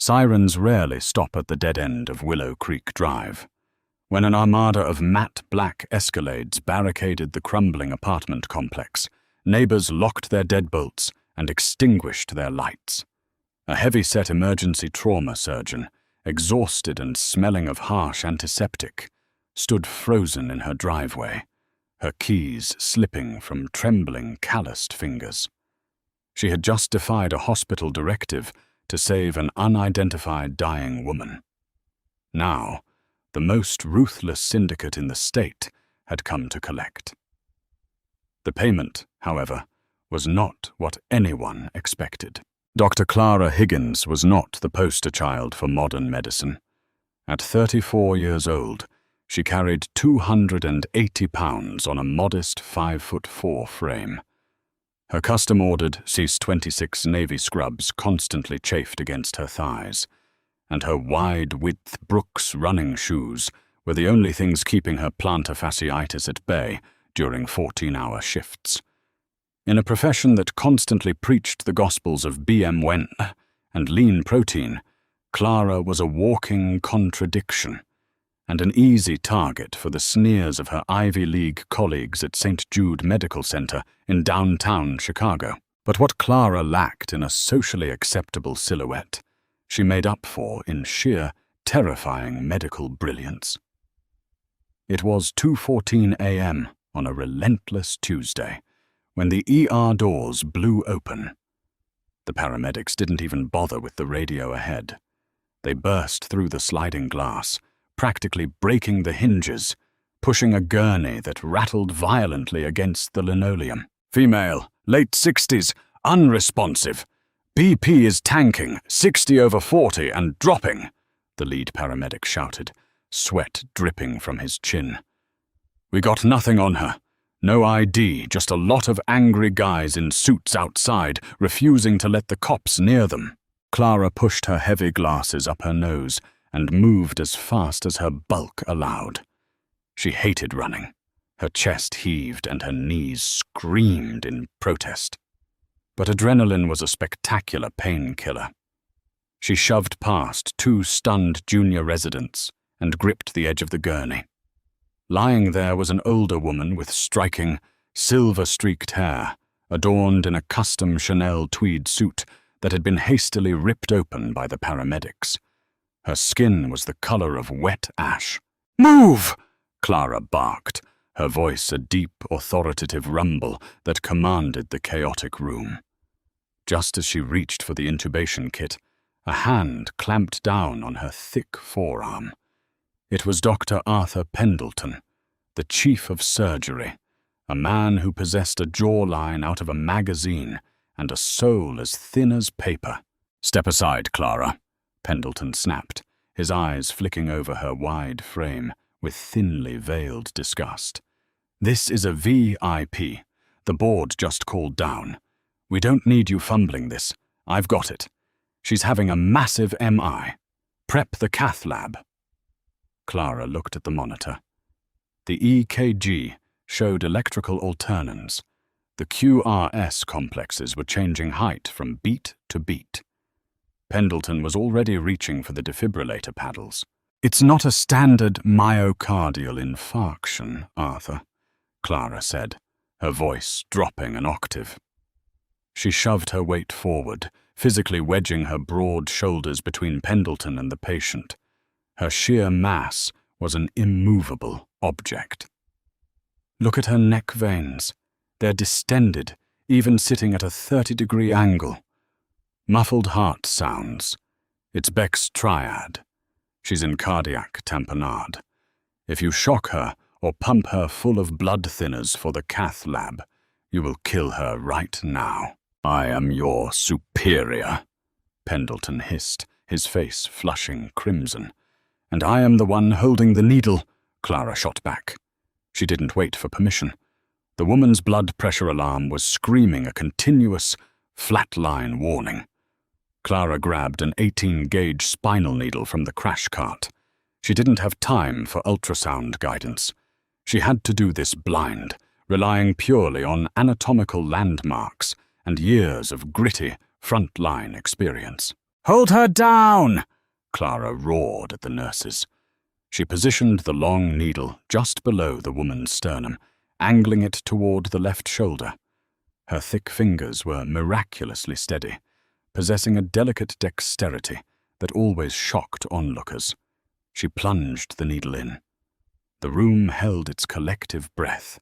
Sirens rarely stop at the dead end of Willow Creek Drive. When an armada of matte black Escalades barricaded the crumbling apartment complex, neighbors locked their deadbolts and extinguished their lights. A heavy-set emergency trauma surgeon, exhausted and smelling of harsh antiseptic, stood frozen in her driveway, her keys slipping from trembling, calloused fingers. She had just defied a hospital directive to save an unidentified dying woman. Now, the most ruthless syndicate in the state had come to collect. The payment, however, was not what anyone expected. Dr. Clara Higgins was not the poster child for modern medicine. At 34 years old, she carried 280 pounds on a modest 5'4" frame. Her custom-ordered Cs-26 Navy scrubs constantly chafed against her thighs, and her wide-width Brooks running shoes were the only things keeping her plantar fasciitis at bay during 14-hour shifts. In a profession that constantly preached the gospels of BM and lean protein, Clara was a walking contradiction, and an easy target for the sneers of her Ivy League colleagues at St. Jude Medical Center in downtown Chicago. But what Clara lacked in a socially acceptable silhouette, she made up for in sheer, terrifying medical brilliance. It was 2:14 a.m. on a relentless Tuesday, when the ER doors blew open. The paramedics didn't even bother with the radio ahead. They burst through the sliding glass, practically breaking the hinges, pushing a gurney that rattled violently against the linoleum. "Female, late 60s, unresponsive. BP is tanking, 60/40 and dropping," the lead paramedic shouted, sweat dripping from his chin. "We got nothing on her. No ID, just a lot of angry guys in suits outside, refusing to let the cops near them." Clara pushed her heavy glasses up her nose and moved as fast as her bulk allowed. She hated running. Her chest heaved and her knees screamed in protest. But adrenaline was a spectacular painkiller. She shoved past 2 stunned junior residents and gripped the edge of the gurney. Lying there was an older woman with striking, silver-streaked hair, adorned in a custom Chanel tweed suit that had been hastily ripped open by the paramedics. Her skin was the color of wet ash. "Move!" Clara barked, her voice a deep, authoritative rumble that commanded the chaotic room. Just as she reached for the intubation kit, a hand clamped down on her thick forearm. It was Dr. Arthur Pendleton, the chief of surgery, a man who possessed a jawline out of a magazine and a soul as thin as paper. "Step aside, Clara," Pendleton snapped, his eyes flicking over her wide frame with thinly veiled disgust. "This is a VIP. The board just called down. We don't need you fumbling this. I've got it. She's having a massive MI. Prep the cath lab." Clara looked at the monitor. The EKG showed electrical alternans. The QRS complexes were changing height from beat to beat. Pendleton was already reaching for the defibrillator paddles. "It's not a standard myocardial infarction, Arthur," Clara said, her voice dropping an octave. She shoved her weight forward, physically wedging her broad shoulders between Pendleton and the patient. Her sheer mass was an immovable object. "Look at her neck veins. They're distended, even sitting at a 30-degree angle. Muffled heart sounds. It's Beck's triad. She's in cardiac tamponade. If you shock her or pump her full of blood thinners for the cath lab, you will kill her right now." "I am your superior," Pendleton hissed, his face flushing crimson. "And I am the one holding the needle," Clara shot back. She didn't wait for permission. The woman's blood pressure alarm was screaming a continuous, flatline warning. Clara grabbed an 18-gauge spinal needle from the crash cart. She didn't have time for ultrasound guidance. She had to do this blind, relying purely on anatomical landmarks and years of gritty, front-line experience. "Hold her down!" Clara roared at the nurses. She positioned the long needle just below the woman's sternum, angling it toward the left shoulder. Her thick fingers were miraculously steady, possessing a delicate dexterity that always shocked onlookers. She plunged the needle in. The room held its collective breath.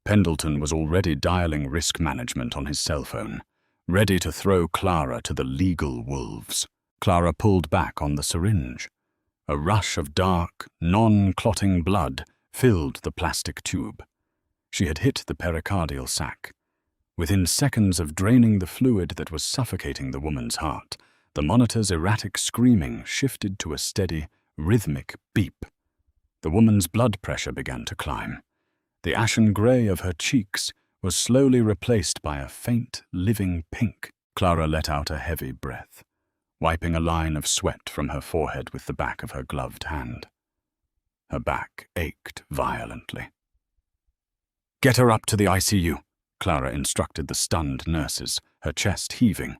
Pendleton was already dialing risk management on his cell phone, ready to throw Clara to the legal wolves. Clara pulled back on the syringe. A rush of dark, non-clotting blood filled the plastic tube. She had hit the pericardial sac. Within seconds of draining the fluid that was suffocating the woman's heart, the monitor's erratic screaming shifted to a steady, rhythmic beep. The woman's blood pressure began to climb. The ashen grey of her cheeks was slowly replaced by a faint, living pink. Clara let out a heavy breath, wiping a line of sweat from her forehead with the back of her gloved hand. Her back ached violently. "Get her up to the ICU," Clara instructed the stunned nurses, her chest heaving.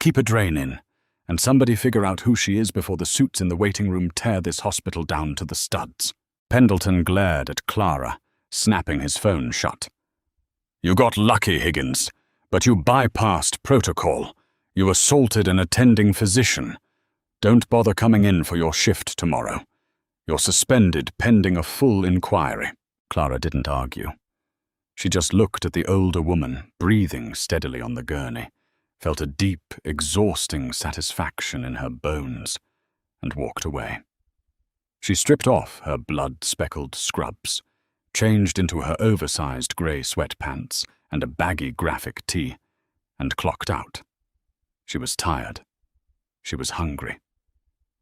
"Keep a drain in, and somebody figure out who she is before the suits in the waiting room tear this hospital down to the studs." Pendleton glared at Clara, snapping his phone shut. "You got lucky, Higgins, but you bypassed protocol. You assaulted an attending physician. Don't bother coming in for your shift tomorrow. You're suspended pending a full inquiry." Clara didn't argue. She just looked at the older woman, breathing steadily on the gurney, felt a deep, exhausting satisfaction in her bones, and walked away. She stripped off her blood-speckled scrubs, changed into her oversized grey sweatpants and a baggy graphic tee, and clocked out. She was tired. She was hungry.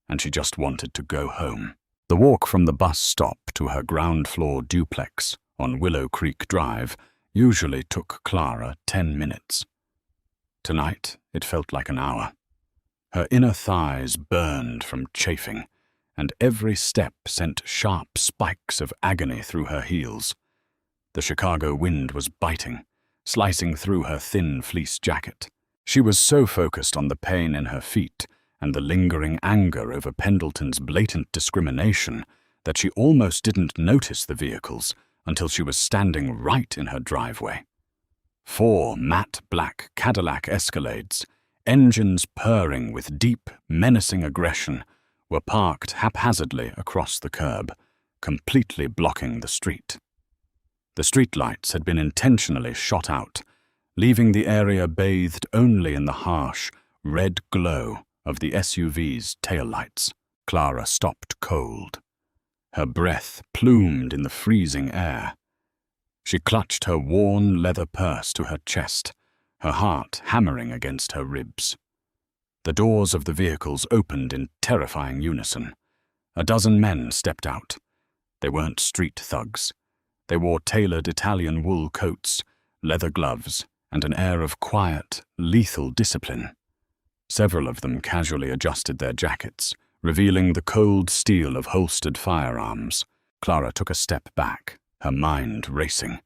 And she just wanted to go home. The walk from the bus stop to her ground-floor duplex on Willow Creek Drive usually took Clara 10 minutes. Tonight, it felt like an hour. Her inner thighs burned from chafing, and every step sent sharp spikes of agony through her heels. The Chicago wind was biting, slicing through her thin fleece jacket. She was so focused on the pain in her feet and the lingering anger over Pendleton's blatant discrimination that she almost didn't notice the vehicles until she was standing right in her driveway. 4 matte black Cadillac Escalades, engines purring with deep, menacing aggression, were parked haphazardly across the curb, completely blocking the street. The streetlights had been intentionally shot out, leaving the area bathed only in the harsh, red glow of the SUV's taillights. Clara stopped cold. Her breath plumed in the freezing air. She clutched her worn leather purse to her chest, her heart hammering against her ribs. The doors of the vehicles opened in terrifying unison. A dozen men stepped out. They weren't street thugs. They wore tailored Italian wool coats, leather gloves, and an air of quiet, lethal discipline. Several of them casually adjusted their jackets, revealing the cold steel of holstered firearms. Clara took a step back, her mind racing.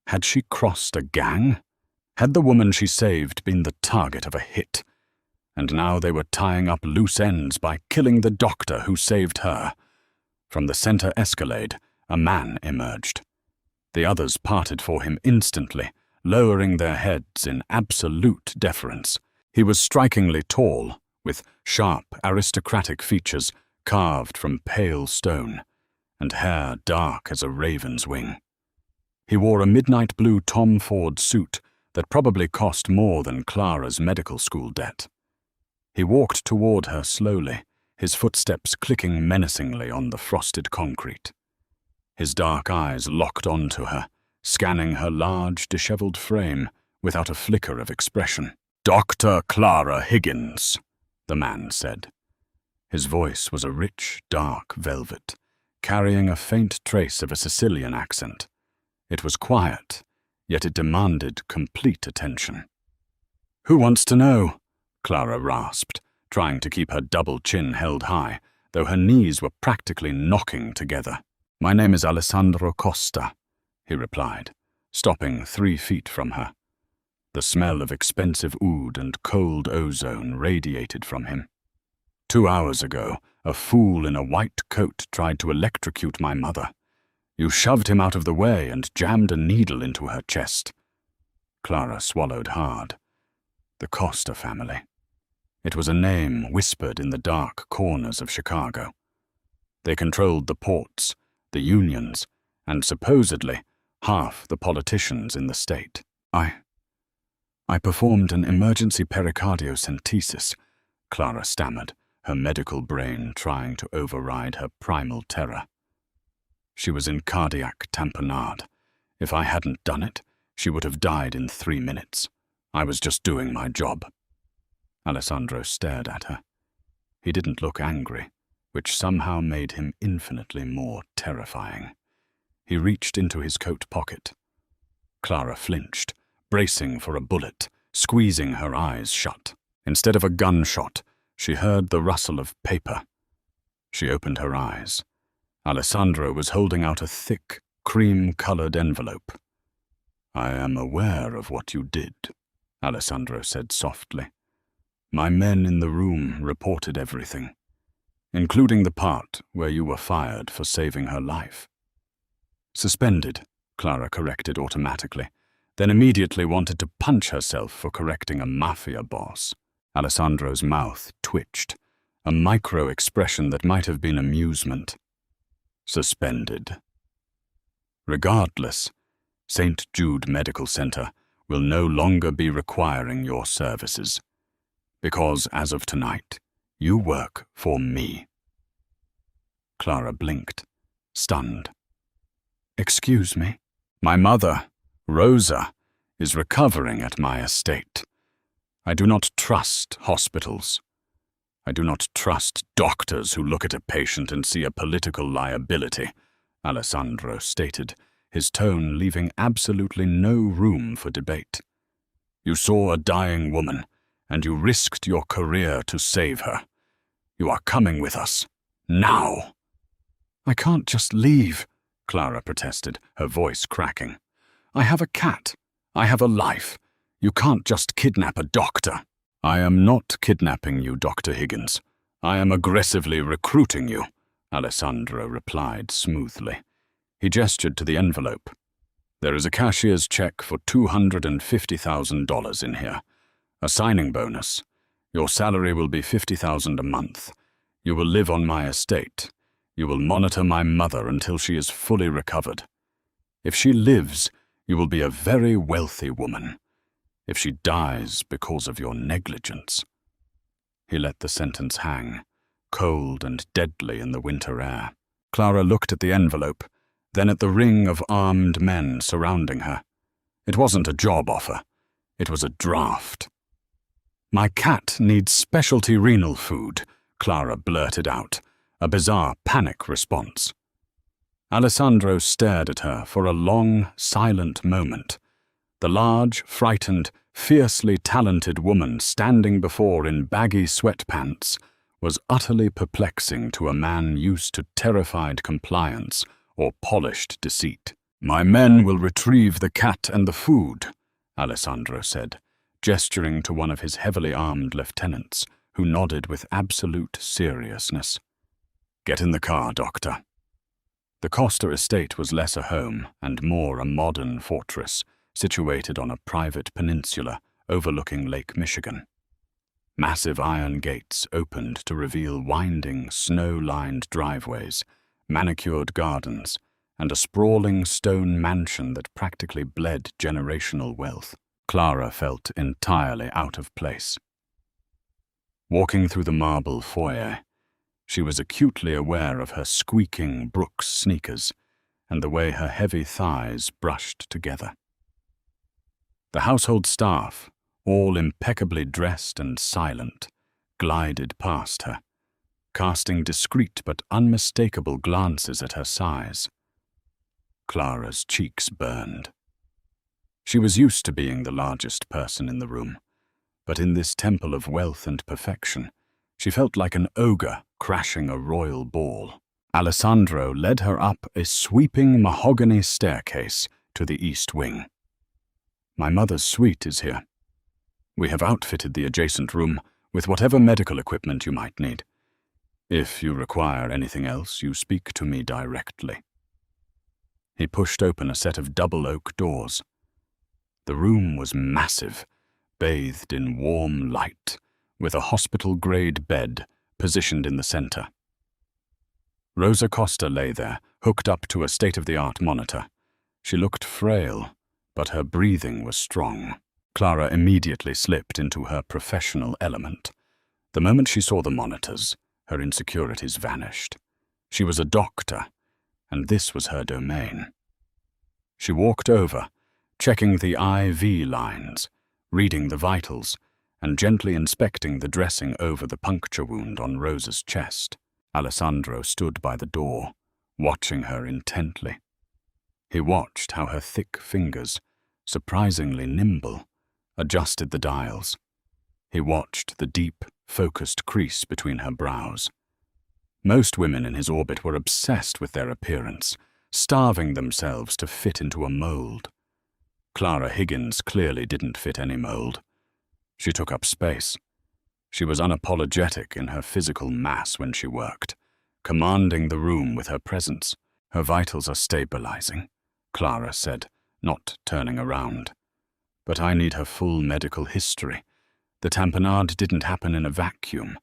Had she crossed a gang? Had the woman she saved been the target of a hit? And now they were tying up loose ends by killing the doctor who saved her. From the center Escalade, a man emerged. The others parted for him instantly, lowering their heads in absolute deference. He was strikingly tall, with sharp, aristocratic features carved from pale stone, and hair dark as a raven's wing. He wore a midnight blue Tom Ford suit that probably cost more than Clara's medical school debt. He walked toward her slowly, his footsteps clicking menacingly on the frosted concrete. His dark eyes locked onto her, scanning her large, disheveled frame without a flicker of expression. "Dr. Clara Higgins," the man said. His voice was a rich, dark velvet, carrying a faint trace of a Sicilian accent. It was quiet, yet it demanded complete attention. "Who wants to know?" Clara rasped, trying to keep her double chin held high, though her knees were practically knocking together. "My name is Alessandro Costa," he replied, stopping 3 feet from her. The smell of expensive oud and cold ozone radiated from him. 2 hours ago, a fool in a white coat tried to electrocute my mother. You shoved him out of the way and jammed a needle into her chest. Clara swallowed hard. The Costa family. It was a name whispered in the dark corners of Chicago. They controlled the ports, the unions, and supposedly half the politicians in the state. I performed an emergency pericardiocentesis, Clara stammered, her medical brain trying to override her primal terror. She was in cardiac tamponade. If I hadn't done it, she would have died in 3 minutes. I was just doing my job. Alessandro stared at her. He didn't look angry, which somehow made him infinitely more terrifying. He reached into his coat pocket. Clara flinched, bracing for a bullet, squeezing her eyes shut. Instead of a gunshot, she heard the rustle of paper. She opened her eyes. Alessandro was holding out a thick, cream-colored envelope. "I am aware of what you did," Alessandro said softly. "My men in the room reported everything, including the part where you were fired for saving her life." "Suspended," Clara corrected automatically, then immediately wanted to punch herself for correcting a Mafia boss. Alessandro's mouth twitched, a micro-expression that might have been amusement. "Suspended. Regardless, St. Jude Medical Center will no longer be requiring your services, because as of tonight, you work for me." Clara blinked, stunned. "Excuse me?" "My mother, Rosa, is recovering at my estate. I do not trust hospitals. I do not trust doctors who look at a patient and see a political liability," Alessandro stated, his tone leaving absolutely no room for debate. "You saw a dying woman, and you risked your career to save her. You are coming with us. Now!" "I can't just leave," Clara protested, her voice cracking. "I have a cat. I have a life. You can't just kidnap a doctor." "I am not kidnapping you, Dr. Higgins. I am aggressively recruiting you," Alessandro replied smoothly. He gestured to the envelope. "There is a cashier's check for $250,000 in here. A signing bonus. Your salary will be $50,000 a month. You will live on my estate. You will monitor my mother until she is fully recovered. If she lives, you will be a very wealthy woman. If she dies because of your negligence." He let the sentence hang, cold and deadly in the winter air. Clara looked at the envelope, then at the ring of armed men surrounding her. It wasn't a job offer. It was a draft. "My cat needs specialty renal food," Clara blurted out, a bizarre panic response. Alessandro stared at her for a long, silent moment. The large, frightened, fiercely talented woman standing before in baggy sweatpants was utterly perplexing to a man used to terrified compliance or polished deceit. "My men will retrieve the cat and the food," Alessandro said, gesturing to one of his heavily armed lieutenants, who nodded with absolute seriousness. "Get in the car, Doctor." The Costa estate was less a home and more a modern fortress, situated on a private peninsula overlooking Lake Michigan. Massive iron gates opened to reveal winding, snow-lined driveways, manicured gardens, and a sprawling stone mansion that practically bled generational wealth. Clara felt entirely out of place. Walking through the marble foyer, she was acutely aware of her squeaking Brooks sneakers and the way her heavy thighs brushed together. The household staff, all impeccably dressed and silent, glided past her, casting discreet but unmistakable glances at her size. Clara's cheeks burned. She was used to being the largest person in the room, but in this temple of wealth and perfection, she felt like an ogre crashing a royal ball. Alessandro led her up a sweeping mahogany staircase to the east wing. My mother's suite is here. We have outfitted the adjacent room with whatever medical equipment you might need. If you require anything else, you speak to me directly." He pushed open a set of double oak doors. The room was massive, bathed in warm light, with a hospital-grade bed positioned in the center. Rosa Costa lay there, hooked up to a state-of-the-art monitor. She looked frail, but her breathing was strong. Clara immediately slipped into her professional element. The moment she saw the monitors, her insecurities vanished. She was a doctor, and this was her domain. She walked over, checking the IV lines, reading the vitals, and gently inspecting the dressing over the puncture wound on Rosa's chest. Alessandro stood by the door, watching her intently. He watched how her thick fingers, surprisingly nimble, adjusted the dials. He watched the deep, focused crease between her brows. Most women in his orbit were obsessed with their appearance, starving themselves to fit into a mold. Clara Higgins clearly didn't fit any mold. She took up space. She was unapologetic in her physical mass when she worked, commanding the room with her presence. "Her vitals are stabilizing," Clara said, not turning around. "But I need her full medical history. The tamponade didn't happen in a vacuum.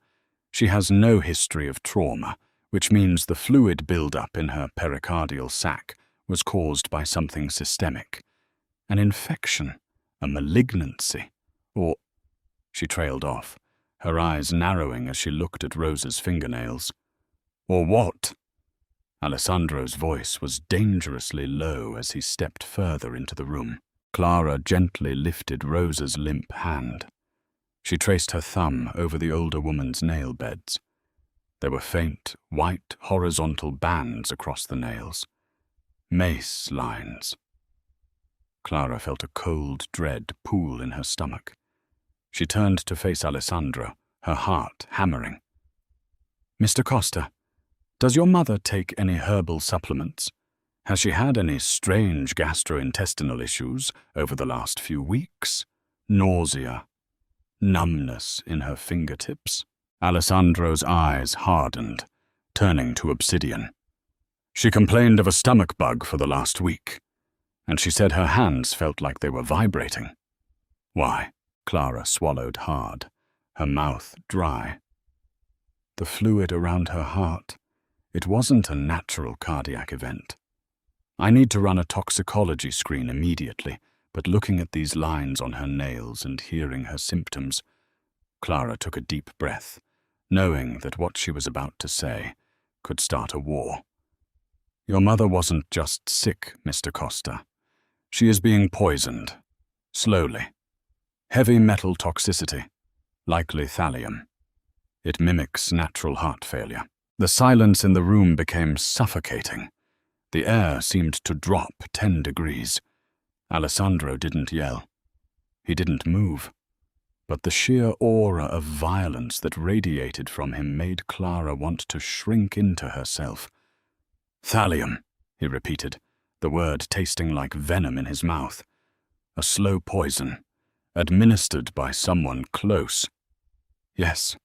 She has no history of trauma, which means the fluid buildup in her pericardial sac was caused by something systemic. An infection, a malignancy, or—" She trailed off, her eyes narrowing as she looked at Rosa's fingernails. "Or what?" Alessandro's voice was dangerously low as he stepped further into the room. Clara gently lifted Rosa's limp hand. She traced her thumb over the older woman's nail beds. There were faint, white, horizontal bands across the nails. Mace lines. Clara felt a cold dread pool in her stomach. She turned to face Alessandro, her heart hammering. "Mr. Costa, does your mother take any herbal supplements? Has she had any strange gastrointestinal issues over the last few weeks? Nausea? Numbness in her fingertips?" Alessandro's eyes hardened, turning to obsidian. "She complained of a stomach bug for the last week, and she said her hands felt like they were vibrating." "Why?" Clara swallowed hard, her mouth dry. The fluid around her heart. It wasn't a natural cardiac event. "I need to run a toxicology screen immediately, but looking at these lines on her nails and hearing her symptoms," Clara took a deep breath, knowing that what she was about to say could start a war. "Your mother wasn't just sick, Mr. Costa. She is being poisoned. Slowly. Heavy metal toxicity, likely thallium. It mimics natural heart failure." The silence in the room became suffocating. The air seemed to drop 10 degrees. Alessandro didn't yell. He didn't move. But the sheer aura of violence that radiated from him made Clara want to shrink into herself. "Thallium," he repeated, the word tasting like venom in his mouth. "A slow poison, administered by someone close." "Yes,"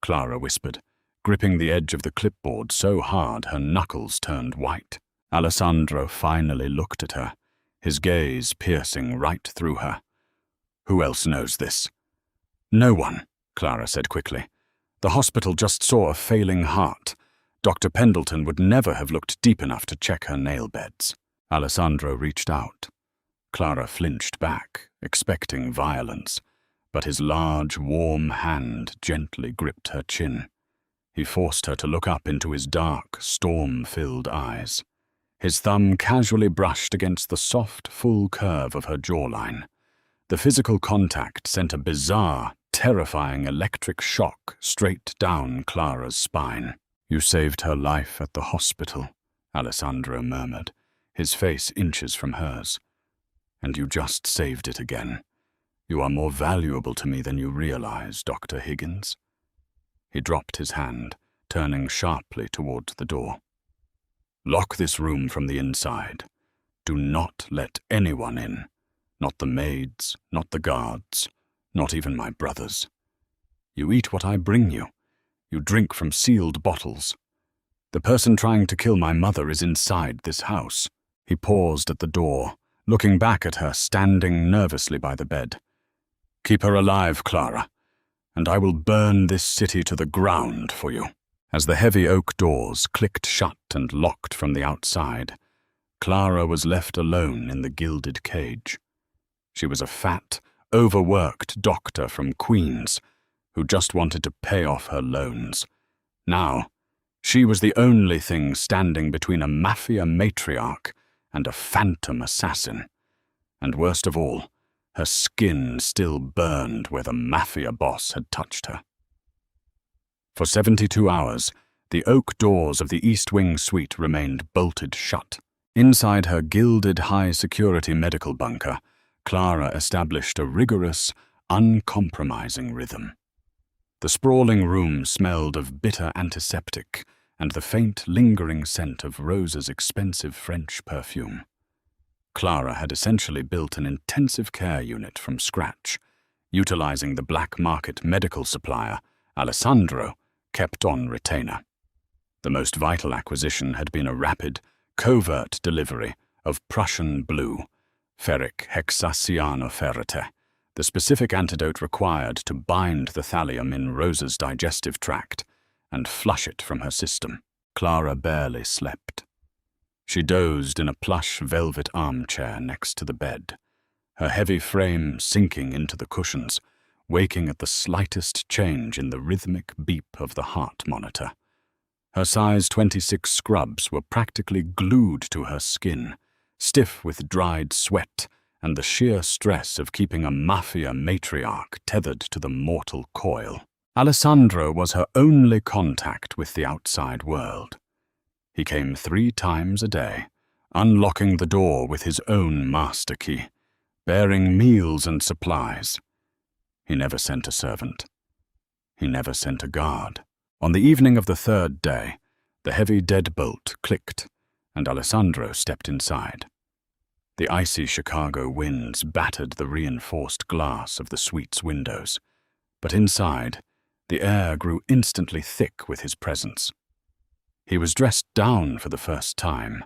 Clara whispered, gripping the edge of the clipboard so hard her knuckles turned white. Alessandro finally looked at her, his gaze piercing right through her. "Who else knows this?" "No one," Clara said quickly. "The hospital just saw a failing heart. Dr. Pendleton would never have looked deep enough to check her nail beds." Alessandro reached out. Clara flinched back, expecting violence, but his large, warm hand gently gripped her chin. He forced her to look up into his dark, storm-filled eyes. His thumb casually brushed against the soft, full curve of her jawline. The physical contact sent a bizarre, terrifying electric shock straight down Clara's spine. "You saved her life at the hospital," Alessandro murmured, his face inches from hers. "And you just saved it again. You are more valuable to me than you realize, Dr. Higgins." He dropped his hand, turning sharply toward the door. "Lock this room from the inside. Do not let anyone in. Not the maids, not the guards, not even my brothers. You eat what I bring you. You drink from sealed bottles. The person trying to kill my mother is inside this house." He paused at the door, looking back at her standing nervously by the bed. "Keep her alive, Clara, and I will burn this city to the ground for you." As the heavy oak doors clicked shut and locked from the outside, Clara was left alone in the gilded cage. She was a fat, overworked doctor from Queens who just wanted to pay off her loans. Now, she was the only thing standing between a Mafia matriarch and a phantom assassin. And worst of all, her skin still burned where the Mafia boss had touched her. For 72 hours, the oak doors of the East Wing suite remained bolted shut. Inside her gilded high-security medical bunker, Clara established a rigorous, uncompromising rhythm. The sprawling room smelled of bitter antiseptic and the faint, lingering scent of Rose's expensive French perfume. Clara had essentially built an intensive care unit from scratch, utilizing the black market medical supplier, Alessandro, kept on retainer. The most vital acquisition had been a rapid, covert delivery of Prussian blue, ferric hexacyanoferrite, the specific antidote required to bind the thallium in Rose's digestive tract and flush it from her system. Clara barely slept. She dozed in a plush velvet armchair next to the bed, her heavy frame sinking into the cushions, waking at the slightest change in the rhythmic beep of the heart monitor. Her size 26 scrubs were practically glued to her skin, stiff with dried sweat and the sheer stress of keeping a Mafia matriarch tethered to the mortal coil. Alessandro was her only contact with the outside world. He came 3 times a day, unlocking the door with his own master key, bearing meals and supplies. He never sent a servant. He never sent a guard. On the evening of the 3rd day, the heavy deadbolt clicked, and Alessandro stepped inside. The icy Chicago winds battered the reinforced glass of the suite's windows, but inside, the air grew instantly thick with his presence. He was dressed down for the first time,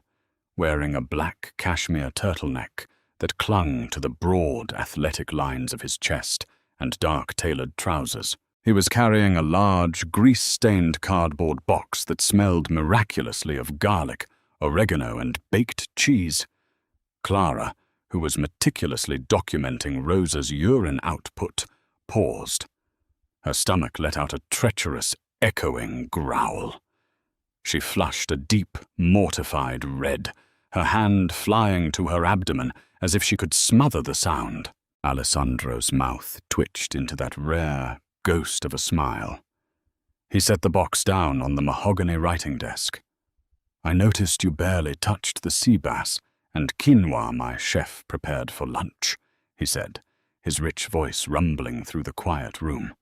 wearing a black cashmere turtleneck that clung to the broad, athletic lines of his chest and dark-tailored trousers. He was carrying a large, grease-stained cardboard box that smelled miraculously of garlic, oregano, and baked cheese. Clara, who was meticulously documenting Rosa's urine output, paused. Her stomach let out a treacherous, echoing growl. She flushed a deep, mortified red, her hand flying to her abdomen as if she could smother the sound. Alessandro's mouth twitched into that rare ghost of a smile. He set the box down on the mahogany writing desk. "I noticed you barely touched the sea bass and quinoa my chef prepared for lunch," he said, his rich voice rumbling through the quiet room.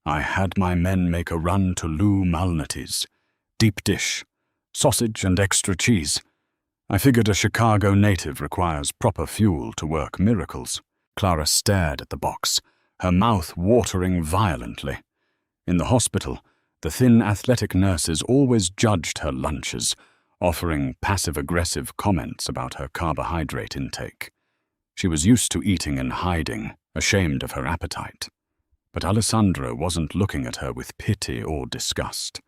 "I had my men make a run to Lou Malnati's. Deep dish, sausage and extra cheese. I figured a Chicago native requires proper fuel to work miracles." Clara stared at the box, her mouth watering violently. In the hospital, the thin athletic nurses always judged her lunches, offering passive-aggressive comments about her carbohydrate intake. She was used to eating in hiding, ashamed of her appetite. But Alessandro wasn't looking at her with pity or disgust.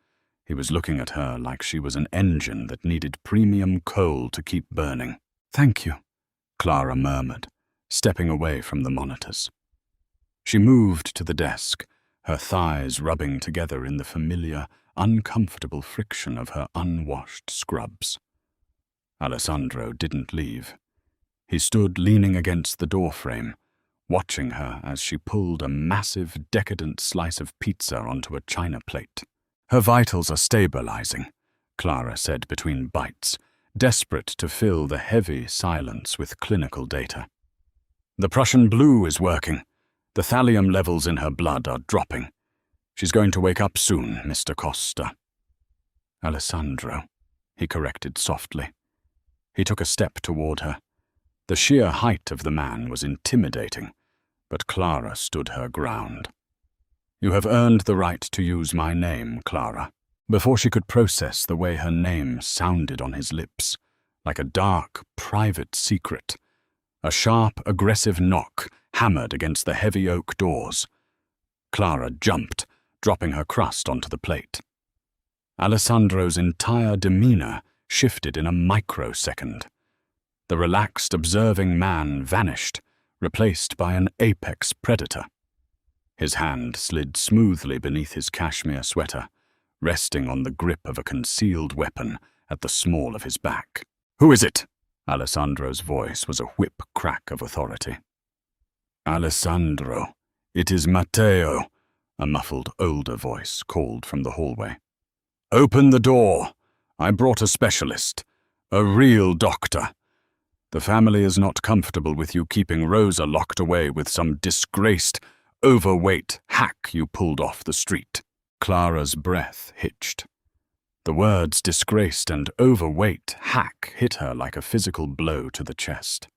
He was looking at her like she was an engine that needed premium coal to keep burning. "Thank you," Clara murmured, stepping away from the monitors. She moved to the desk, her thighs rubbing together in the familiar, uncomfortable friction of her unwashed scrubs. Alessandro didn't leave. He stood leaning against the doorframe, watching her as she pulled a massive, decadent slice of pizza onto a china plate. "Her vitals are stabilizing," Clara said between bites, desperate to fill the heavy silence with clinical data. "The Prussian blue is working. The thallium levels in her blood are dropping. She's going to wake up soon, Mr. Costa." "Alessandro," he corrected softly. He took a step toward her. The sheer height of the man was intimidating, but Clara stood her ground. "You have earned the right to use my name, Clara." Before she could process the way her name sounded on his lips, like a dark, private secret, a sharp, aggressive knock hammered against the heavy oak doors. Clara jumped, dropping her crust onto the plate. Alessandro's entire demeanor shifted in a microsecond. The relaxed, observing man vanished, replaced by an apex predator. His hand slid smoothly beneath his cashmere sweater, resting on the grip of a concealed weapon at the small of his back. "Who is it?" Alessandro's voice was a whip crack of authority. "Alessandro, it is Matteo," a muffled older voice called from the hallway. "Open the door. I brought a specialist, a real doctor. The family is not comfortable with you keeping Rosa locked away with some disgraced, overweight hack you pulled off the street." Clara's breath hitched. The words disgraced and overweight hack hit her like a physical blow to the chest.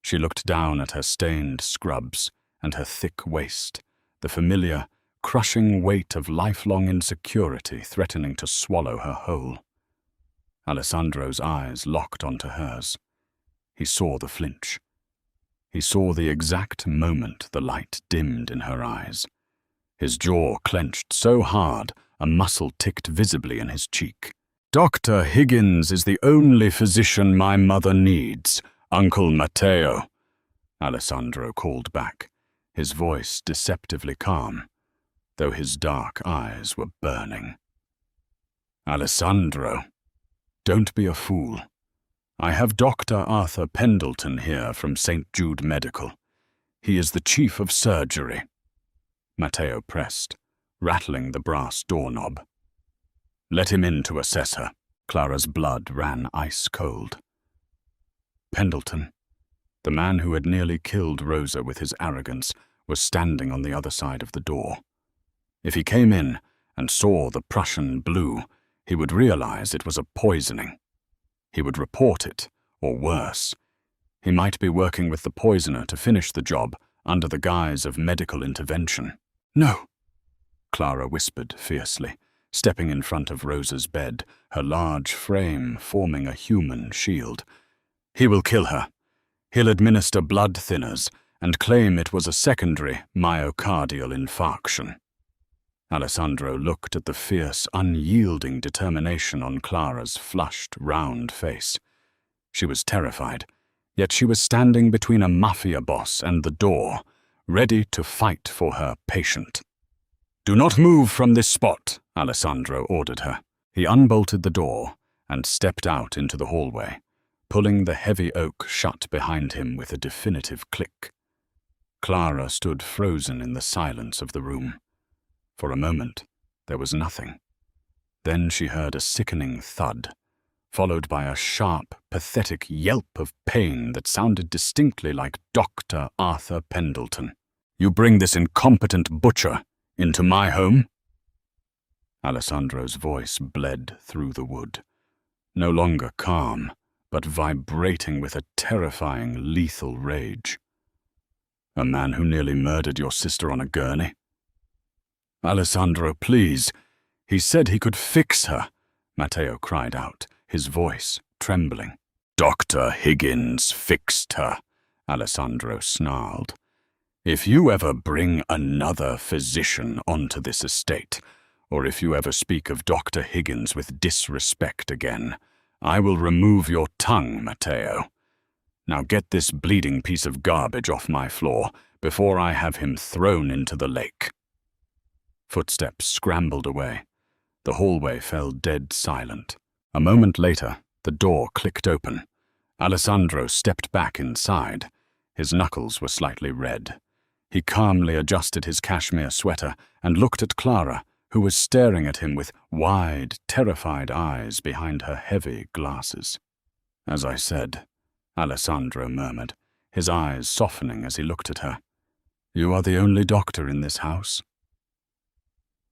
She looked down at her stained scrubs and her thick waist, the familiar, crushing weight of lifelong insecurity threatening to swallow her whole. Alessandro's eyes locked onto hers. He saw the flinch. He saw the exact moment the light dimmed in her eyes. His jaw clenched so hard, a muscle ticked visibly in his cheek. "Dr. Higgins is the only physician my mother needs, Uncle Matteo," Alessandro called back, his voice deceptively calm, though his dark eyes were burning. "Alessandro, don't be a fool. I have Dr. Arthur Pendleton here from St. Jude Medical. He is the chief of surgery." Matteo pressed, rattling the brass doorknob. "Let him in to assess her." Clara's blood ran ice cold. Pendleton, the man who had nearly killed Rosa with his arrogance, was standing on the other side of the door. If he came in and saw the Prussian blue, he would realize it was a poisoning. He would report it, or worse. He might be working with the poisoner to finish the job under the guise of medical intervention. "No," Clara whispered fiercely, stepping in front of Rosa's bed, her large frame forming a human shield. "He will kill her. He'll administer blood thinners and claim it was a secondary myocardial infarction." Alessandro looked at the fierce, unyielding determination on Clara's flushed, round face. She was terrified, yet she was standing between a Mafia boss and the door, ready to fight for her patient. "Do not move from this spot," Alessandro ordered her. He unbolted the door and stepped out into the hallway, pulling the heavy oak shut behind him with a definitive click. Clara stood frozen in the silence of the room. For a moment, there was nothing. Then she heard a sickening thud, followed by a sharp, pathetic yelp of pain that sounded distinctly like Dr. Arthur Pendleton. "You bring this incompetent butcher into my home?" Alessandro's voice bled through the wood, no longer calm, but vibrating with a terrifying, lethal rage. "A man who nearly murdered your sister on a gurney?" "Alessandro, please. He said he could fix her," Matteo cried out, his voice trembling. "Dr. Higgins fixed her," Alessandro snarled. "If you ever bring another physician onto this estate, or if you ever speak of Dr. Higgins with disrespect again, I will remove your tongue, Matteo. Now get this bleeding piece of garbage off my floor before I have him thrown into the lake." Footsteps scrambled away. The hallway fell dead silent. A moment later, the door clicked open. Alessandro stepped back inside. His knuckles were slightly red. He calmly adjusted his cashmere sweater and looked at Clara, who was staring at him with wide, terrified eyes behind her heavy glasses. "As I said," Alessandro murmured, his eyes softening as he looked at her, "you are the only doctor in this house."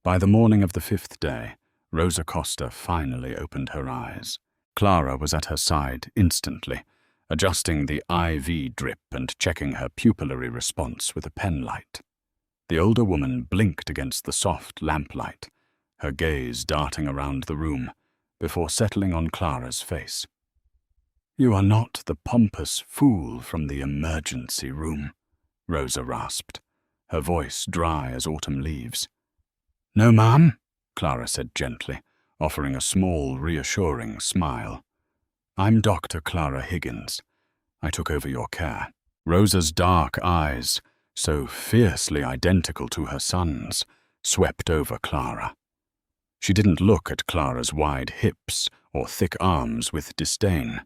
By the morning of the 5th day, Rosa Costa finally opened her eyes. Clara was at her side instantly, adjusting the IV drip and checking her pupillary response with a pen light. The older woman blinked against the soft lamplight, her gaze darting around the room, before settling on Clara's face. "You are not the pompous fool from the emergency room," Rosa rasped, her voice dry as autumn leaves. "No, ma'am," Clara said gently, offering a small, reassuring smile. "I'm Dr. Clara Higgins. I took over your care." Rosa's dark eyes, so fiercely identical to her son's, swept over Clara. She didn't look at Clara's wide hips or thick arms with disdain.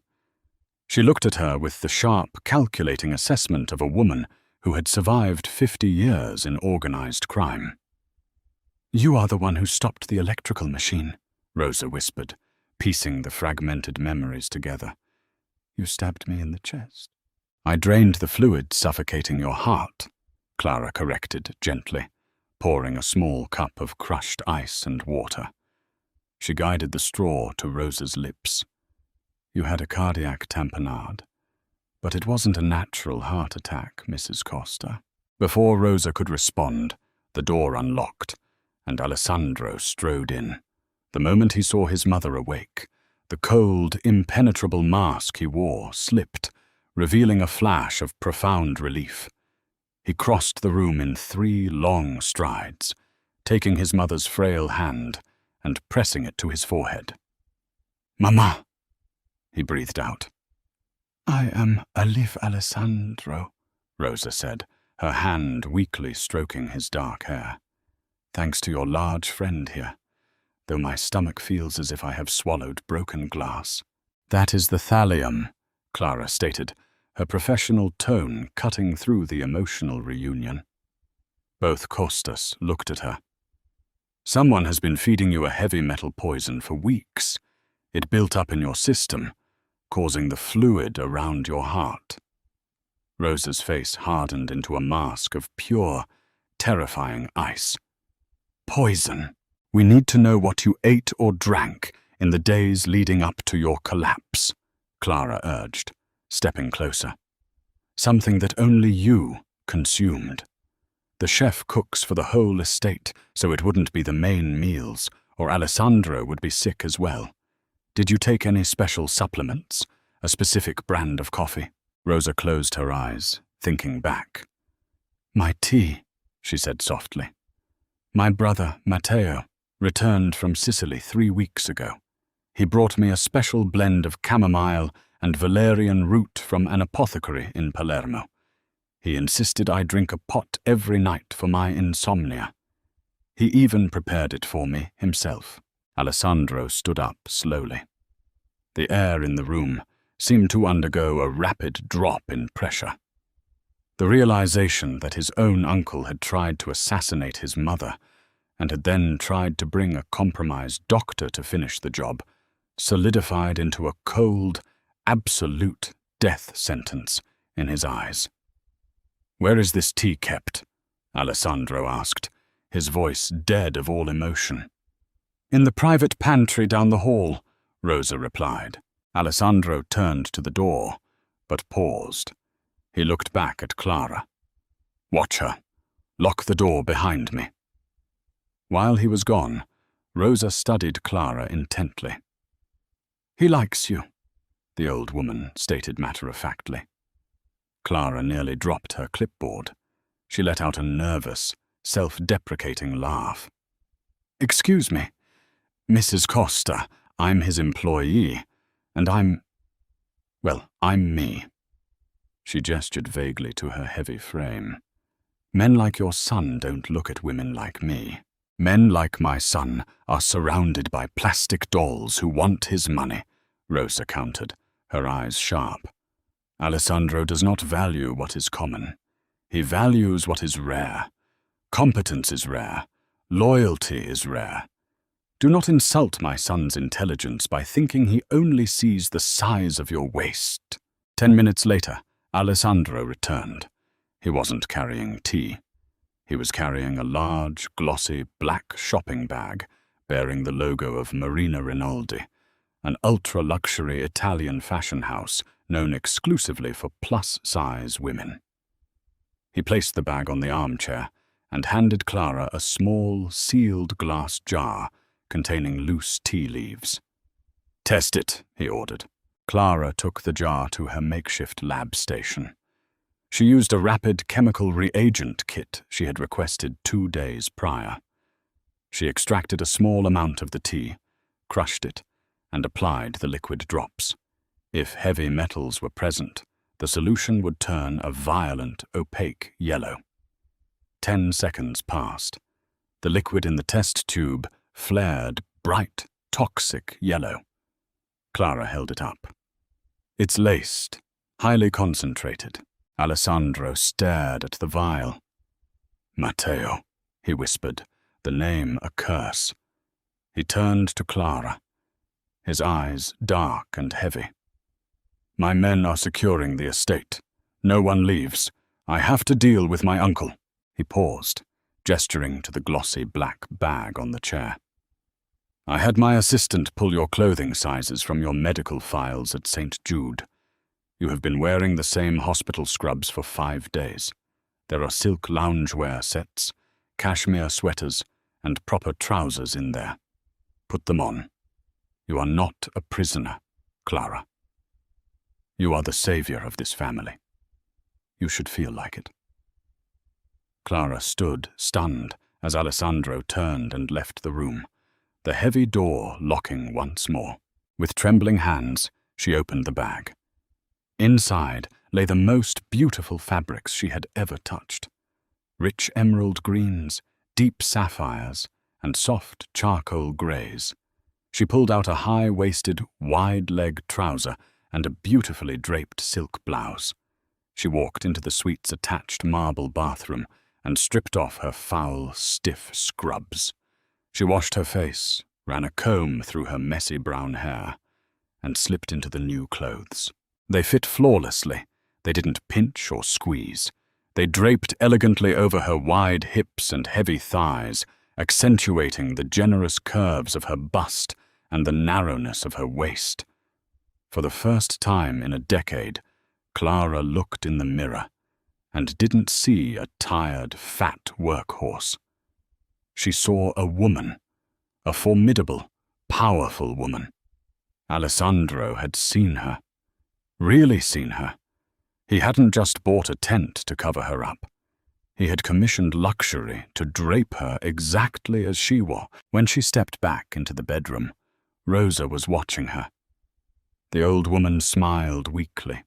She looked at her with the sharp, calculating assessment of a woman who had survived 50 years in organized crime. "You are the one who stopped the electrical machine," Rosa whispered, piecing the fragmented memories together. "You stabbed me in the chest." "I drained the fluid suffocating your heart," Clara corrected gently, pouring a small cup of crushed ice and water. She guided the straw to Rosa's lips. "You had a cardiac tamponade, but it wasn't a natural heart attack, Mrs. Costa." Before Rosa could respond, the door unlocked, and Alessandro strode in. The moment he saw his mother awake, the cold, impenetrable mask he wore slipped, revealing a flash of profound relief. He crossed the room in 3 long strides, taking his mother's frail hand and pressing it to his forehead. "Mama," he breathed out. "I am Alif Alessandro," Rosa said, her hand weakly stroking his dark hair. "Thanks to your large friend here, though my stomach feels as if I have swallowed broken glass." "That is the thallium," Clara stated, her professional tone cutting through the emotional reunion. Both Costas looked at her. "Someone has been feeding you a heavy metal poison for weeks. It built up in your system, causing the fluid around your heart." Rosa's face hardened into a mask of pure, terrifying ice. "Poison. We need to know what you ate or drank in the days leading up to your collapse," Clara urged, stepping closer. "Something that only you consumed. The chef cooks for the whole estate, so it wouldn't be the main meals, or Alessandro would be sick as well. Did you take any special supplements, a specific brand of coffee?" Rosa closed her eyes, thinking back. "My tea," she said softly. "My brother, Matteo, returned from Sicily 3 weeks ago. He brought me a special blend of chamomile and valerian root from an apothecary in Palermo. He insisted I drink a pot every night for my insomnia. He even prepared it for me himself." Alessandro stood up slowly. The air in the room seemed to undergo a rapid drop in pressure. The realization that his own uncle had tried to assassinate his mother and had then tried to bring a compromised doctor to finish the job solidified into a cold, absolute death sentence in his eyes. "Where is this tea kept?" Alessandro asked, his voice dead of all emotion. "In the private pantry down the hall," Rosa replied. Alessandro turned to the door, but paused. He looked back at Clara. "Watch her. Lock the door behind me." While he was gone, Rosa studied Clara intently. "He likes you," the old woman stated matter-of-factly. Clara nearly dropped her clipboard. She let out a nervous, self-deprecating laugh. "Excuse me, Mrs. Costa, I'm his employee, and I'm me." She gestured vaguely to her heavy frame. "Men like your son don't look at women like me. Men like my son are surrounded by plastic dolls who want his money," Rosa countered, her eyes sharp. "Alessandro does not value what is common. He values what is rare. Competence is rare. Loyalty is rare. Do not insult my son's intelligence by thinking he only sees the size of your waist." 10 minutes later, Alessandro returned. He wasn't carrying tea. He was carrying a large, glossy, black shopping bag bearing the logo of Marina Rinaldi, an ultra-luxury Italian fashion house known exclusively for plus-size women. He placed the bag on the armchair and handed Clara a small, sealed glass jar containing loose tea leaves. "Test it," he ordered. Clara took the jar to her makeshift lab station. She used a rapid chemical reagent kit she had requested 2 days prior. She extracted a small amount of the tea, crushed it, and applied the liquid drops. If heavy metals were present, the solution would turn a violent, opaque yellow. 10 seconds passed. The liquid in the test tube flared bright, toxic yellow. Clara held it up. "It's laced, highly concentrated." Alessandro stared at the vial. "Matteo," he whispered, the name a curse. He turned to Clara, his eyes dark and heavy. "My men are securing the estate. No one leaves. I have to deal with my uncle." He paused, gesturing to the glossy black bag on the chair. "I had my assistant pull your clothing sizes from your medical files at St. Jude. You have been wearing the same hospital scrubs for 5 days. There are silk loungewear sets, cashmere sweaters, and proper trousers in there. Put them on. You are not a prisoner, Clara. You are the savior of this family. You should feel like it." Clara stood, stunned, as Alessandro turned and left the room, the heavy door locking once more. With trembling hands, she opened the bag. Inside lay the most beautiful fabrics she had ever touched. Rich emerald greens, deep sapphires, and soft charcoal greys. She pulled out a high-waisted, wide-leg trouser and a beautifully draped silk blouse. She walked into the suite's attached marble bathroom and stripped off her foul, stiff scrubs. She washed her face, ran a comb through her messy brown hair, and slipped into the new clothes. They fit flawlessly. They didn't pinch or squeeze. They draped elegantly over her wide hips and heavy thighs, accentuating the generous curves of her bust and the narrowness of her waist. For the first time in a decade, Clara looked in the mirror and didn't see a tired, fat workhorse. She saw a woman, a formidable, powerful woman. Alessandro had seen her. Really seen her. He hadn't just bought a tent to cover her up. He had commissioned luxury to drape her exactly as she was. When she stepped back into the bedroom, Rosa was watching her. The old woman smiled weakly.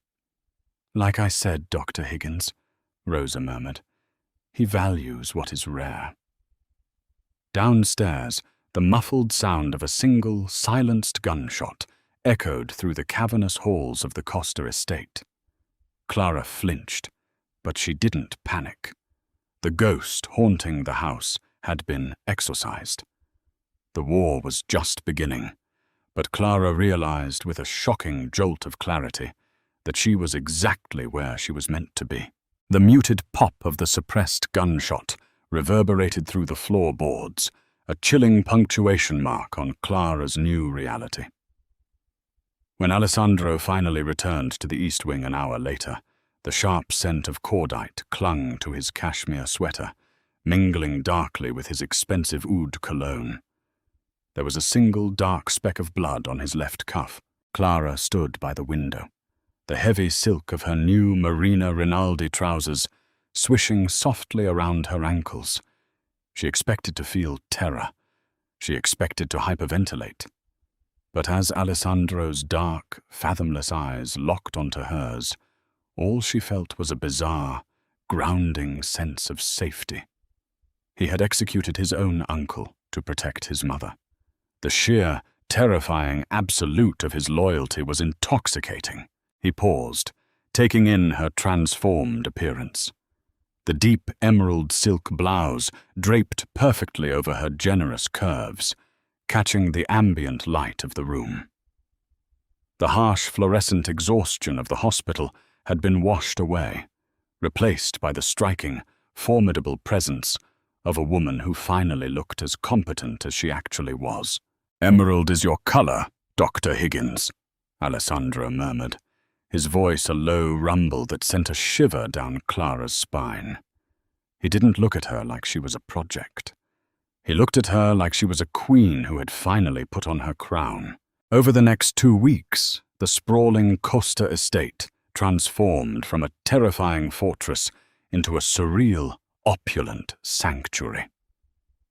"Like I said, Dr. Higgins," Rosa murmured, "he values what is rare." Downstairs, the muffled sound of a single, silenced gunshot echoed through the cavernous halls of the Costa estate. Clara flinched, but she didn't panic. The ghost haunting the house had been exorcised. The war was just beginning, but Clara realized with a shocking jolt of clarity that she was exactly where she was meant to be. The muted pop of the suppressed gunshot reverberated through the floorboards, a chilling punctuation mark on Clara's new reality. When Alessandro finally returned to the East Wing an hour later, the sharp scent of cordite clung to his cashmere sweater, mingling darkly with his expensive oud cologne. There was a single dark speck of blood on his left cuff. Clara stood by the window, the heavy silk of her new Marina Rinaldi trousers swishing softly around her ankles. She expected to feel terror. She expected to hyperventilate. But as Alessandro's dark, fathomless eyes locked onto hers, all she felt was a bizarre, grounding sense of safety. He had executed his own uncle to protect his mother. The sheer, terrifying absolute of his loyalty was intoxicating. He paused, taking in her transformed appearance. The deep emerald silk blouse draped perfectly over her generous curves, catching the ambient light of the room. The harsh fluorescent exhaustion of the hospital had been washed away, replaced by the striking, formidable presence of a woman who finally looked as competent as she actually was. "Emerald is your color," Dr. Higgins, Alessandro murmured, his voice a low rumble that sent a shiver down Clara's spine. He didn't look at her like she was a project. He looked at her like she was a queen who had finally put on her crown. Over the next 2 weeks, the sprawling Costa estate transformed from a terrifying fortress into a surreal, opulent sanctuary.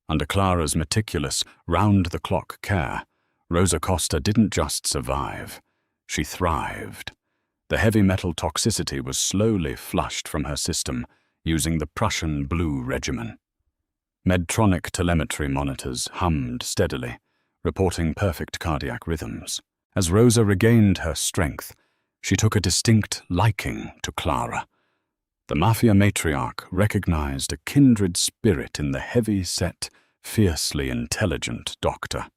Under Clara's meticulous, round-the-clock care, Rosa Costa didn't just survive, she thrived. The heavy metal toxicity was slowly flushed from her system using the Prussian Blue regimen. Medtronic telemetry monitors hummed steadily, reporting perfect cardiac rhythms. As Rosa regained her strength, she took a distinct liking to Clara. The Mafia matriarch recognized a kindred spirit in the heavy-set, fiercely intelligent doctor.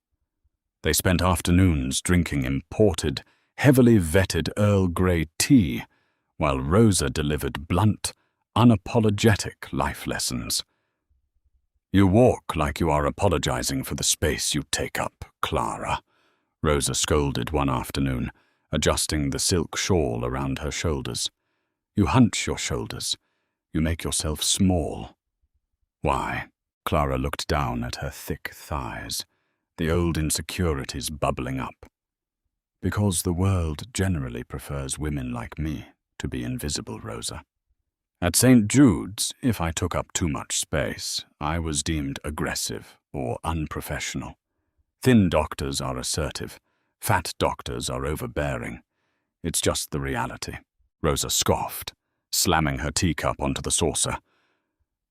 They spent afternoons drinking imported, heavily vetted Earl Grey tea, while Rosa delivered blunt, unapologetic life lessons. "You walk like you are apologizing for the space you take up, Clara," Rosa scolded one afternoon, adjusting the silk shawl around her shoulders. "You hunch your shoulders. You make yourself small." "Why?" Clara looked down at her thick thighs, the old insecurities bubbling up. "Because the world generally prefers women like me to be invisible, Rosa. At St. Jude's, if I took up too much space, I was deemed aggressive or unprofessional. Thin doctors are assertive. Fat doctors are overbearing. It's just the reality," Rosa scoffed, slamming her teacup onto the saucer.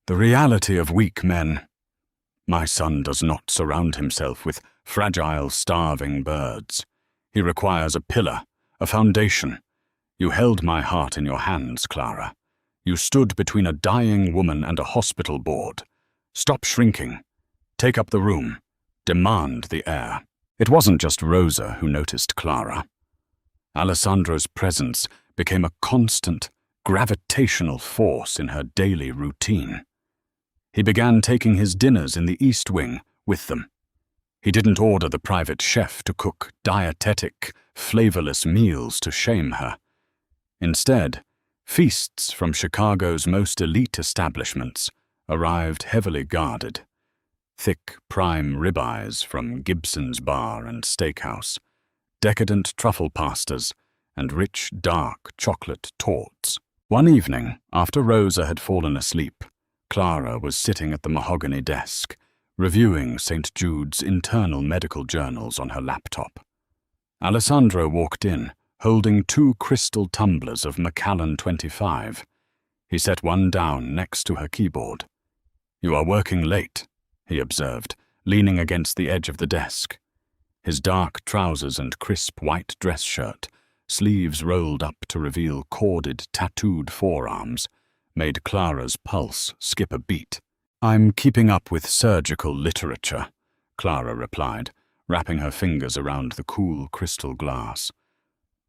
"The reality of weak men. My son does not surround himself with fragile, starving birds. He requires a pillar, a foundation. You held my heart in your hands, Clara. You stood between a dying woman and a hospital board. Stop shrinking. Take up the room. Demand the air." It wasn't just Rosa who noticed Clara. Alessandro's presence became a constant, gravitational force in her daily routine. He began taking his dinners in the East Wing with them. He didn't order the private chef to cook dietetic, flavorless meals to shame her. Instead, feasts from Chicago's most elite establishments arrived heavily guarded. Thick prime ribeyes from Gibson's Bar and Steakhouse, decadent truffle pastas, and rich dark chocolate torts. One evening, after Rosa had fallen asleep, Clara was sitting at the mahogany desk, reviewing St. Jude's internal medical journals on her laptop. Alessandro walked in, holding 2 crystal tumblers of Macallan 25. He set one down next to her keyboard. "You are working late," he observed, leaning against the edge of the desk. His dark trousers and crisp white dress shirt, sleeves rolled up to reveal corded, tattooed forearms, made Clara's pulse skip a beat. "I'm keeping up with surgical literature," Clara replied, wrapping her fingers around the cool crystal glass.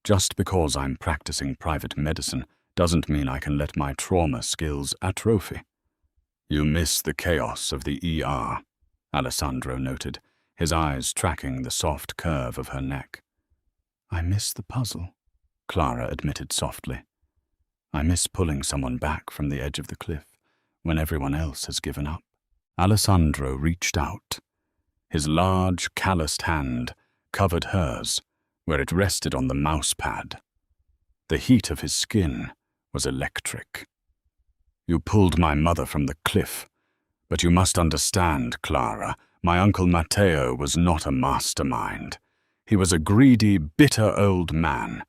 "Just because I'm practicing private medicine doesn't mean I can let my trauma skills atrophy." "You miss the chaos of the ER," Alessandro noted, his eyes tracking the soft curve of her neck. "I miss the puzzle," Clara admitted softly. "I miss pulling someone back from the edge of the cliff when everyone else has given up." Alessandro reached out. His large, calloused hand covered hers, where it rested on the mouse pad. The heat of his skin was electric. "You pulled my mother from the cliff, but you must understand, Clara, my Uncle Matteo was not a mastermind. He was a greedy, bitter old man.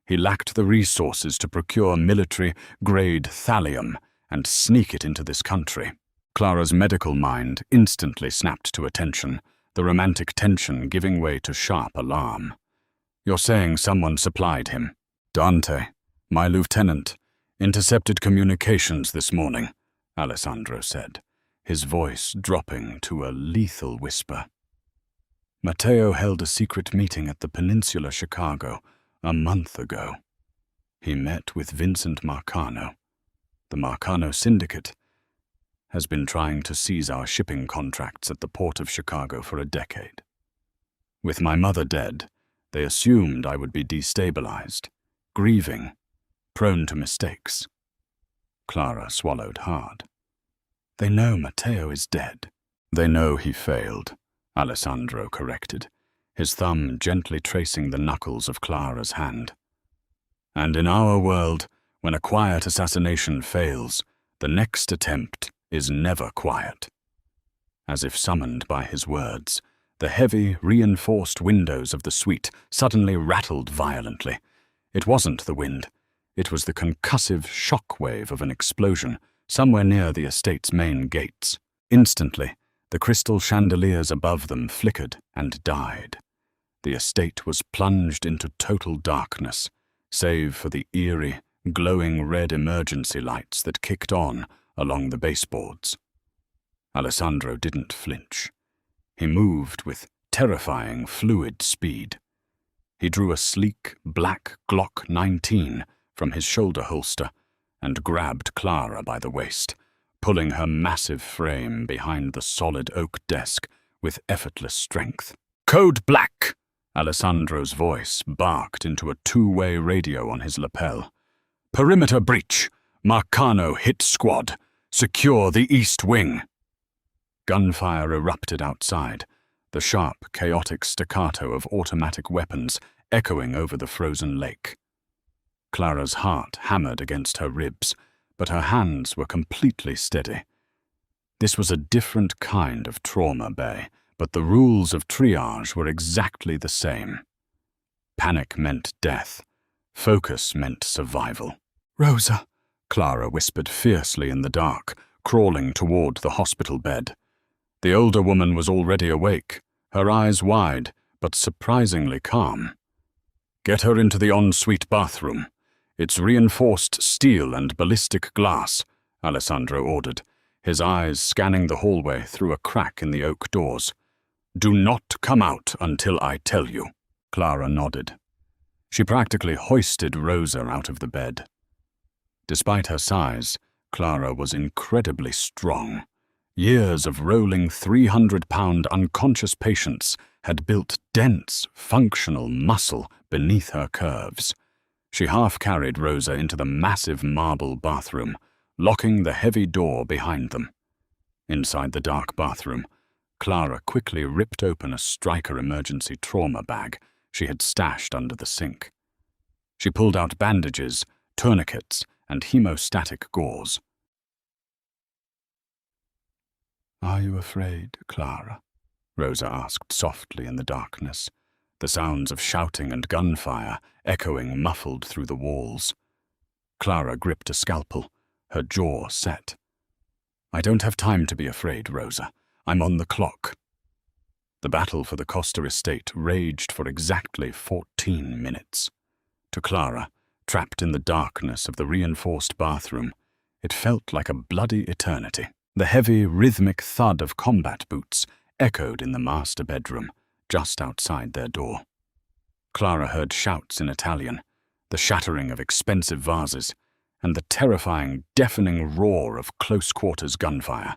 He lacked the resources to procure military-grade thallium and sneak it into this country." Clara's medical mind instantly snapped to attention, the romantic tension giving way to sharp alarm. "You're saying someone supplied him?" "Dante, my lieutenant, intercepted communications this morning," Alessandro said, his voice dropping to a lethal whisper. "Matteo held a secret meeting at the Peninsula Chicago a month ago. He met with Vincent Marcano. The Marcano syndicate has been trying to seize our shipping contracts at the port of Chicago for a decade. With my mother dead, They assumed I would be destabilized, grieving, prone to mistakes. Clara swallowed hard. They know Matteo is dead. They know he failed, Alessandro corrected, his thumb gently tracing the knuckles of Clara's hand. And in our world, when a quiet assassination fails, the next attempt is never quiet. As if summoned by his words, the heavy, reinforced windows of the suite suddenly rattled violently. It wasn't the wind. It was the concussive shock wave of an explosion somewhere near the estate's main gates. Instantly, the crystal chandeliers above them flickered and died. The estate was plunged into total darkness, save for the eerie, glowing red emergency lights that kicked on along the baseboards. Alessandro didn't flinch. He moved with terrifying, fluid speed. He drew a sleek, black Glock 19 from his shoulder holster and grabbed Clara by the waist, pulling her massive frame behind the solid oak desk with effortless strength. "Code Black!" Alessandro's voice barked into a two-way radio on his lapel. "Perimeter breach! Marcano hit squad! Secure the east wing!" Gunfire erupted outside, the sharp, chaotic staccato of automatic weapons echoing over the frozen lake. Clara's heart hammered against her ribs, but her hands were completely steady. This was a different kind of trauma bay, but the rules of triage were exactly the same. Panic meant death. Focus meant survival. "Rosa," Clara whispered fiercely in the dark, crawling toward the hospital bed. The older woman was already awake, her eyes wide, but surprisingly calm. "Get her into the ensuite bathroom. It's reinforced steel and ballistic glass," Alessandro ordered, his eyes scanning the hallway through a crack in the oak doors. "Do not come out until I tell you." Clara nodded. She practically hoisted Rosa out of the bed. Despite her size, Clara was incredibly strong. Years of rolling 300-pound unconscious patients had built dense, functional muscle beneath her curves. She half-carried Rosa into the massive marble bathroom, locking the heavy door behind them. Inside the dark bathroom, Clara quickly ripped open a Stryker emergency trauma bag she had stashed under the sink. She pulled out bandages, tourniquets, and hemostatic gauze. "Are you afraid, Clara?" Rosa asked softly in the darkness, the sounds of shouting and gunfire echoing muffled through the walls. Clara gripped a scalpel, her jaw set. "I don't have time to be afraid, Rosa. I'm on the clock." The battle for the Costa estate raged for exactly 14 minutes. To Clara, trapped in the darkness of the reinforced bathroom, it felt like a bloody eternity. The heavy, rhythmic thud of combat boots echoed in the master bedroom, just outside their door. Clara heard shouts in Italian, the shattering of expensive vases, and the terrifying, deafening roar of close-quarters gunfire.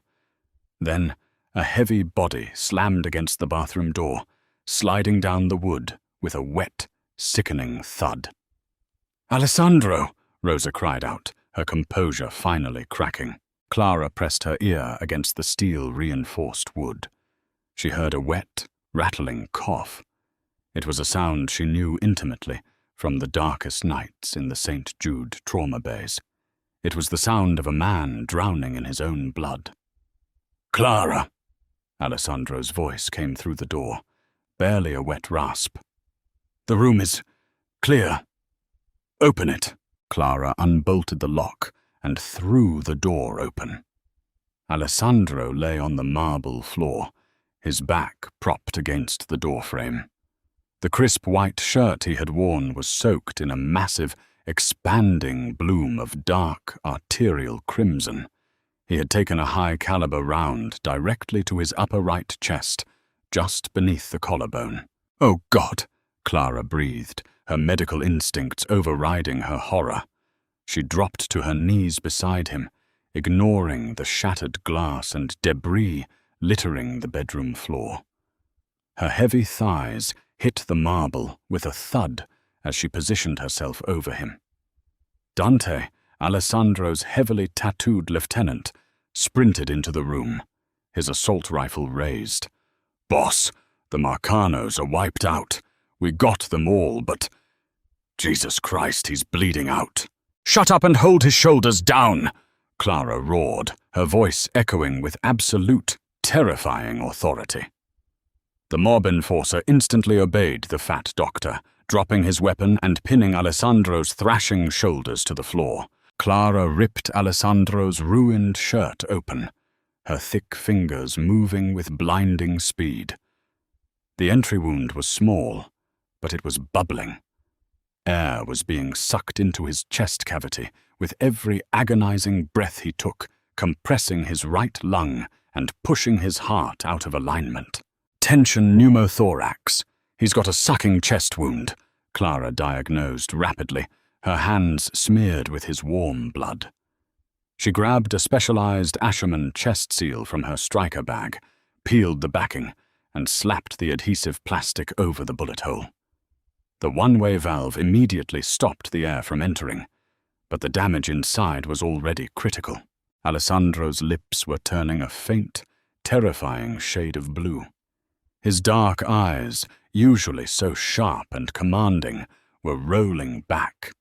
Then, a heavy body slammed against the bathroom door, sliding down the wood with a wet, sickening thud. "Alessandro!" Rosa cried out, her composure finally cracking. Clara pressed her ear against the steel-reinforced wood. She heard a wet, rattling cough. It was a sound she knew intimately from the darkest nights in the St. Jude trauma bays. It was the sound of a man drowning in his own blood. "Clara!" Alessandro's voice came through the door, barely a wet rasp. "The room is clear. Open it." Clara unbolted the lock and threw the door open. Alessandro lay on the marble floor, his back propped against the doorframe. The crisp white shirt he had worn was soaked in a massive, expanding bloom of dark, arterial crimson. He had taken a high-caliber round directly to his upper right chest, just beneath the collarbone. "Oh, God!" Clara breathed, her medical instincts overriding her horror. She dropped to her knees beside him, ignoring the shattered glass and debris littering the bedroom floor. Her heavy thighs hit the marble with a thud as she positioned herself over him. Dante, Alessandro's heavily tattooed lieutenant, sprinted into the room, his assault rifle raised. "Boss, the Marcanos are wiped out. We got them all, but... Jesus Christ, he's bleeding out." "Shut up and hold his shoulders down!" Clara roared, her voice echoing with absolute, terrifying authority. The mob enforcer instantly obeyed the fat doctor, dropping his weapon and pinning Alessandro's thrashing shoulders to the floor. Clara ripped Alessandro's ruined shirt open, her thick fingers moving with blinding speed. The entry wound was small, but it was bubbling. Air was being sucked into his chest cavity with every agonizing breath he took, compressing his right lung and pushing his heart out of alignment. "Tension pneumothorax. He's got a sucking chest wound," Clara diagnosed rapidly, her hands smeared with his warm blood. She grabbed a specialized Asherman chest seal from her striker bag, peeled the backing, and slapped the adhesive plastic over the bullet hole. The one-way valve immediately stopped the air from entering, but the damage inside was already critical. Alessandro's lips were turning a faint, terrifying shade of blue. His dark eyes, usually so sharp and commanding, were rolling back.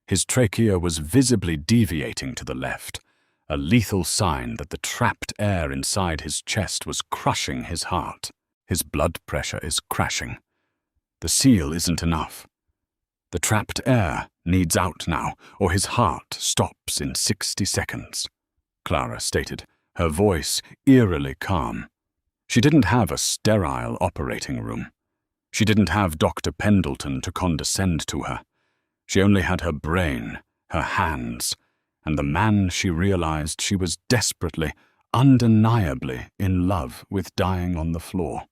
His trachea was visibly deviating to the left, a lethal sign that the trapped air inside his chest was crushing his heart. His blood pressure is crashing. The seal isn't enough. The trapped air needs out now, or his heart stops in 60 seconds, Clara stated, her voice eerily calm. She didn't have a sterile operating room. She didn't have Dr. Pendleton to condescend to her. She only had her brain, her hands, and the man she realized she was desperately, undeniably in love with dying on the floor.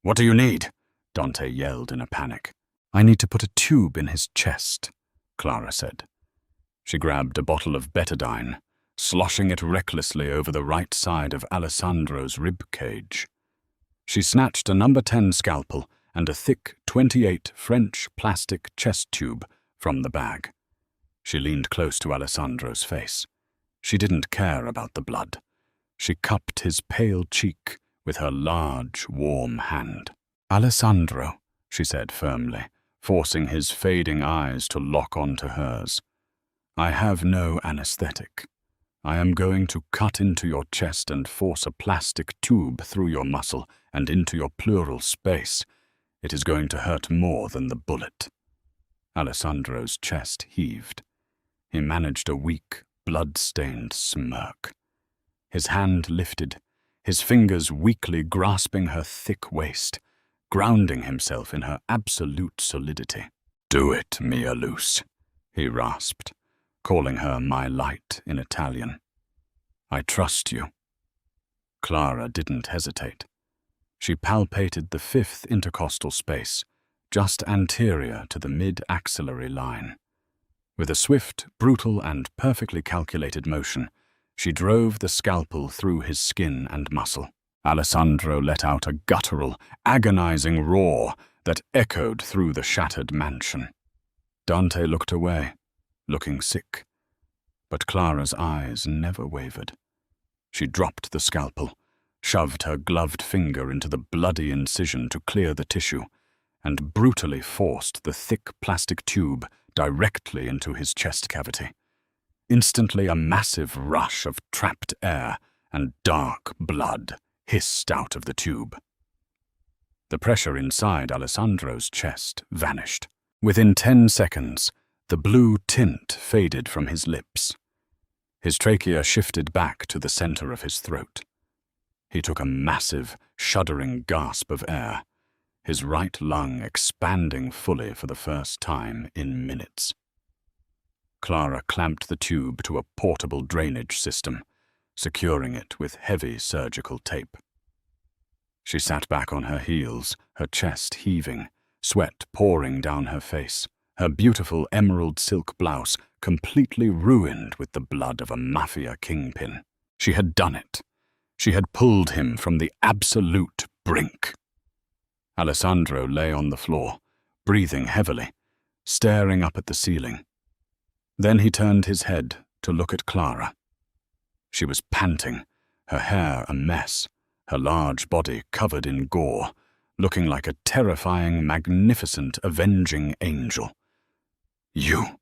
"What do you need?" Dante yelled in a panic. "I need to put a tube in his chest," Clara said. She grabbed a bottle of betadine, sloshing it recklessly over the right side of Alessandro's rib cage. She snatched a number 10 scalpel and a thick 28 French plastic chest tube from the bag. She leaned close to Alessandro's face. She didn't care about the blood. She cupped his pale cheek with her large, warm hand. "Alessandro," she said firmly, forcing his fading eyes to lock onto hers. "I have no anesthetic. I am going to cut into your chest and force a plastic tube through your muscle and into your pleural space. It is going to hurt more than the bullet." Alessandro's chest heaved. He managed a weak, blood-stained smirk. His hand lifted, his fingers weakly grasping her thick waist, grounding himself in her absolute solidity. "Do it, Mia Luce," he rasped, calling her my light in Italian. "I trust you." Clara didn't hesitate. She palpated the 5th intercostal space, just anterior to the mid-axillary line. With a swift, brutal, and perfectly calculated motion, she drove the scalpel through his skin and muscle. Alessandro let out a guttural, agonizing roar that echoed through the shattered mansion. Dante looked away, looking sick, but Clara's eyes never wavered. She dropped the scalpel, shoved her gloved finger into the bloody incision to clear the tissue, and brutally forced the thick plastic tube directly into his chest cavity. Instantly, a massive rush of trapped air and dark blood hissed out of the tube. The pressure inside Alessandro's chest vanished. Within 10 seconds, the blue tint faded from his lips. His trachea shifted back to the center of his throat. He took a massive, shuddering gasp of air, his right lung expanding fully for the first time in minutes. Clara clamped the tube to a portable drainage system, securing it with heavy surgical tape. She sat back on her heels, her chest heaving, sweat pouring down her face, her beautiful emerald silk blouse completely ruined with the blood of a Mafia kingpin. She had done it. She had pulled him from the absolute brink. Alessandro lay on the floor, breathing heavily, staring up at the ceiling. Then he turned his head to look at Clara. She was panting, her hair a mess, her large body covered in gore, looking like a terrifying, magnificent, avenging angel. "You,"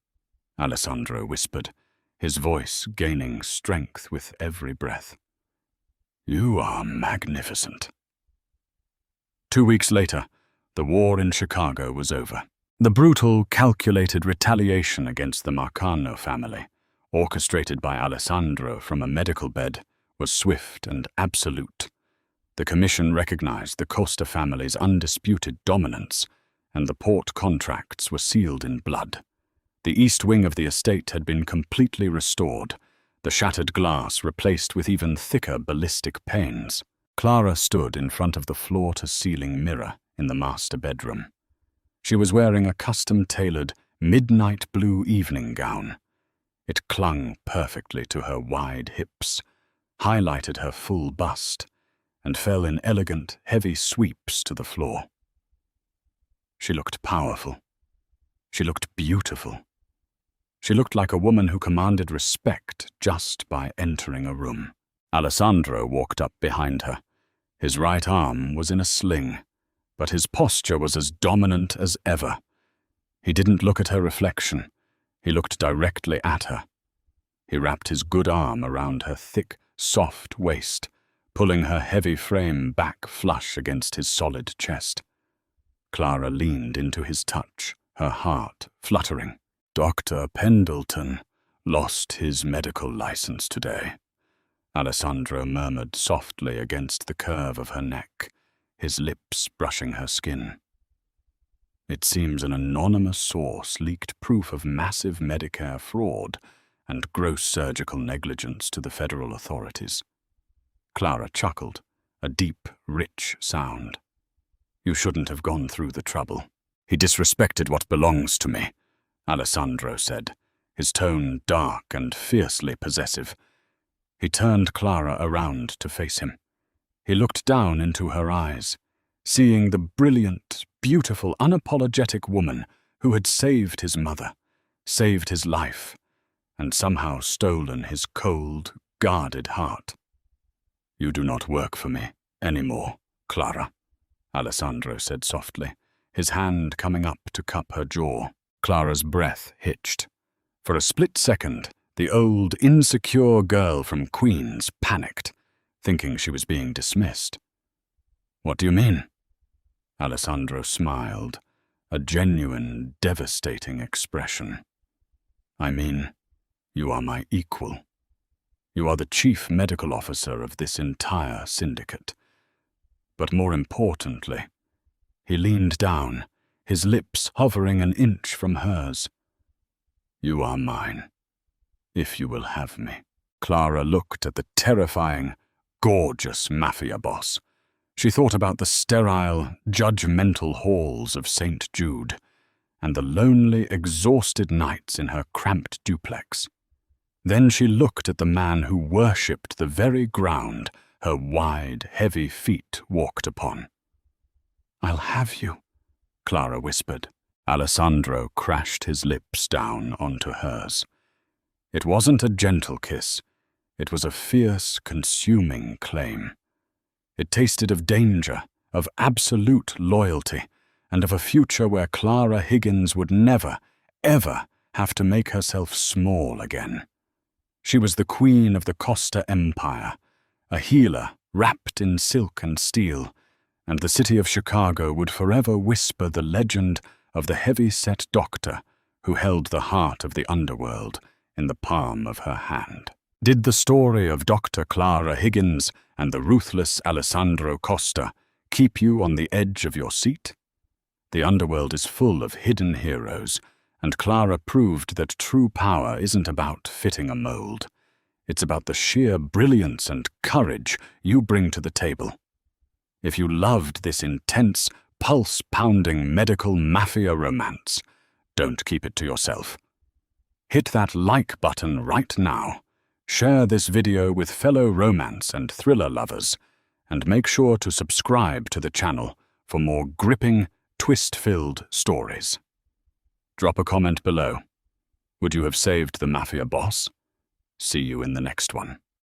Alessandro whispered, his voice gaining strength with every breath. "You are magnificent." 2 weeks later, the war in Chicago was over. The brutal, calculated retaliation against the Marcano family, orchestrated by Alessandro from a medical bed, was swift and absolute. The commission recognized the Costa family's undisputed dominance, and the port contracts were sealed in blood. The east wing of the estate had been completely restored, the shattered glass replaced with even thicker ballistic panes. Clara stood in front of the floor-to-ceiling mirror in the master bedroom. She was wearing a custom-tailored, midnight blue evening gown. It clung perfectly to her wide hips, highlighted her full bust, and fell in elegant, heavy sweeps to the floor. She looked powerful. She looked beautiful. She looked like a woman who commanded respect just by entering a room. Alessandro walked up behind her. His right arm was in a sling, but his posture was as dominant as ever. He didn't look at her reflection. He looked directly at her. He wrapped his good arm around her thick, soft waist, pulling her heavy frame back flush against his solid chest. Clara leaned into his touch, her heart fluttering. "Dr. Pendleton lost his medical license today," Alessandro murmured softly against the curve of her neck, his lips brushing her skin. "It seems an anonymous source leaked proof of massive Medicare fraud and gross surgical negligence to the federal authorities." Clara chuckled, a deep, rich sound. "You shouldn't have gone through the trouble. He disrespected what belongs to me," Alessandro said, his tone dark and fiercely possessive. He turned Clara around to face him. He looked down into her eyes, seeing the brilliant, beautiful, unapologetic woman who had saved his mother, saved his life, and somehow stolen his cold, guarded heart. "You do not work for me anymore, Clara," Alessandro said softly, his hand coming up to cup her jaw. Clara's breath hitched. For a split second, the old, insecure girl from Queens panicked, thinking she was being dismissed. "What do you mean?" Alessandro smiled, a genuine, devastating expression. "I mean, you are my equal. You are the chief medical officer of this entire syndicate. But more importantly," he leaned down, his lips hovering an inch from hers, "you are mine, if you will have me." Clara looked at the terrifying, gorgeous Mafia boss. She thought about the sterile, judgmental halls of St. Jude and the lonely, exhausted nights in her cramped duplex. Then she looked at the man who worshipped the very ground her wide, heavy feet walked upon. "I'll have you," Clara whispered. Alessandro crashed his lips down onto hers. It wasn't a gentle kiss. It was a fierce, consuming claim. It tasted of danger, of absolute loyalty, and of a future where Clara Higgins would never, ever have to make herself small again. She was the queen of the Costa Empire, a healer wrapped in silk and steel, and the city of Chicago would forever whisper the legend of the heavy-set doctor who held the heart of the underworld in the palm of her hand. Did the story of Dr. Clara Higgins and the ruthless Alessandro Costa keep you on the edge of your seat? The underworld is full of hidden heroes, and Clara proved that true power isn't about fitting a mold. It's about the sheer brilliance and courage you bring to the table. If you loved this intense, pulse-pounding medical mafia romance, don't keep it to yourself. Hit that like button right now, share this video with fellow romance and thriller lovers, and make sure to subscribe to the channel for more gripping, twist-filled stories. Drop a comment below. Would you have saved the Mafia boss? See you in the next one.